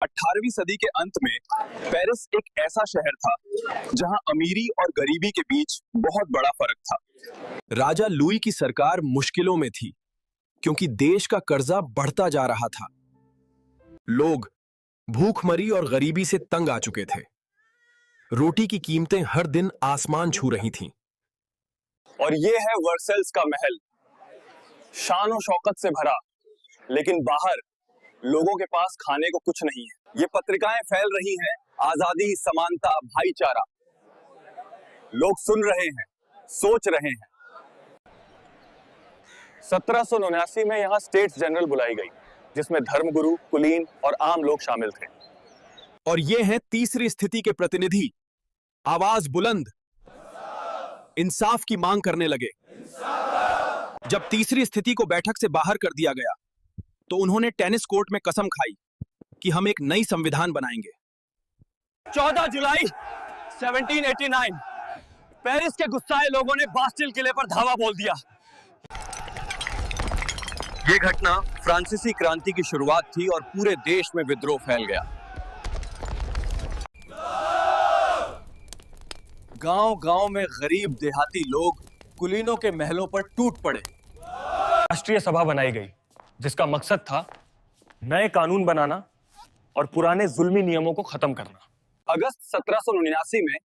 18वीं सदी के अंत में पेरिस एक ऐसा शहर था जहां अमीरी और गरीबी के बीच बहुत बड़ा फर्क था। राजा लुई की सरकार मुश्किलों में थी क्योंकि देश का कर्जा बढ़ता जा रहा था। लोग भूखमरी और गरीबी से तंग आ चुके थे। रोटी की कीमतें हर दिन आसमान छू रही थीं। और ये है वर्सेल्स का महल, शान और शौकत से भरा, लेकिन बाहर लोगों के पास खाने को कुछ नहीं है। ये पत्रिकाएं फैल रही हैं, आजादी, समानता, भाईचारा। लोग सुन रहे हैं, सोच रहे हैं। 1779 में यहां स्टेट्स जनरल बुलाई गई, जिसमें धर्मगुरु, कुलीन और आम लोग शामिल थे। और ये हैं तीसरी स्थिति के प्रतिनिधि, आवाज बुलंद, इंसाफ की मांग करने लगे। जब तीसरी स्थिति को बैठक से बाहर कर दिया गया तो उन्होंने टेनिस कोर्ट में कसम खाई कि हम एक नई संविधान बनाएंगे। 14 जुलाई 1789 पेरिस के गुस्साए लोगों ने बास्टिल किले पर धावा बोल दिया। यह घटना फ्रांसीसी क्रांति की शुरुआत थी और पूरे देश में विद्रोह फैल गया। गांव-गांव में गरीब देहाती लोग कुलीनों के महलों पर टूट पड़े। राष्ट्रीय सभा बनाई गई, जिसका मकसद था नए कानून बनाना और पुराने जुल्मी नियमों को खत्म करना। अगस्त 1779 में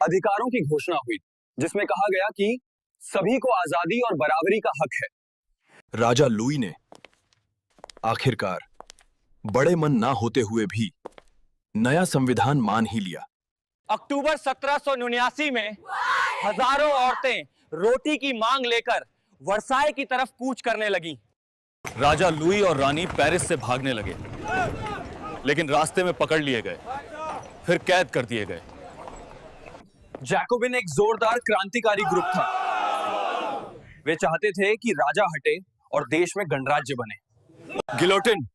अधिकारों की घोषणा हुई, जिसमें कहा गया कि सभी को आजादी और बराबरी का हक है। राजा लुई ने आखिरकार बड़े मन ना होते हुए भी नया संविधान मान ही लिया। अक्टूबर 1779 में हजारों औरतें रोटी की मांग लेकर वर्साय की तरफ कूच करने लगीं। राजा लुई और रानी पेरिस से भागने लगे, लेकिन रास्ते में पकड़ लिए गए, फिर कैद कर दिए गए। जैकोबिन एक जोरदार क्रांतिकारी ग्रुप था। वे चाहते थे कि राजा हटे और देश में गणराज्य बने। गिलोटिन,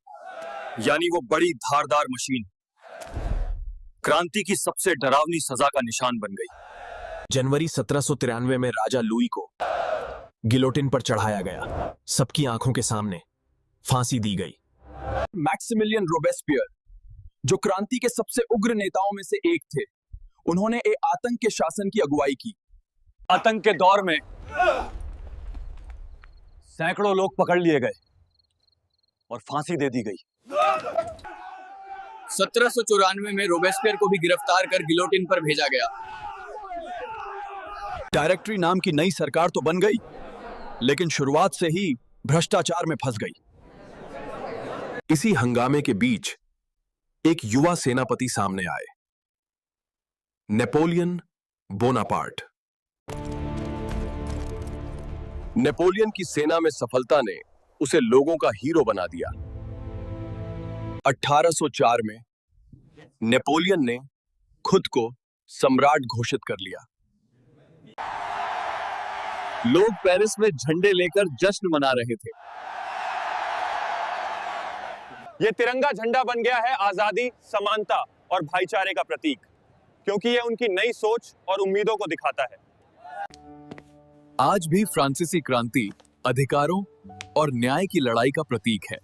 यानी वो बड़ी धारदार मशीन, क्रांति की सबसे डरावनी सजा का निशान बन गई। जनवरी 1793 में राजा लुई को गिलोटिन पर चढ़ाया गया। सबकी आंखों के सामने फांसी दी गई। मैक्सिमिलियन रोबेस्पियर, जो क्रांति के सबसे उग्र नेताओं में से एक थे, उन्होंने एक आतंक के शासन की अगुवाई की। आतंक के दौर में सैकड़ों लोग पकड़ लिए गए और फांसी दे दी गई। 1794 में रोबेस्पियर को भी गिरफ्तार कर गिलोटिन पर भेजा गया। डायरेक्टरी नाम की नई सरकार तो बन गई, लेकिन शुरुआत से ही भ्रष्टाचार में फंस गई। इसी हंगामे के बीच एक युवा सेनापति सामने आए, नेपोलियन बोनापार्ट। नेपोलियन की सेना में सफलता ने उसे लोगों का हीरो बना दिया। 1804 में नेपोलियन ने खुद को सम्राट घोषित कर लिया। लोग पेरिस में झंडे लेकर जश्न मना रहे थे। यह तिरंगा झंडा बन गया है आजादी, समानता और भाईचारे का प्रतीक, क्योंकि यह उनकी नई सोच और उम्मीदों को दिखाता है। आज भी फ्रांसीसी क्रांति अधिकारों और न्याय की लड़ाई का प्रतीक है।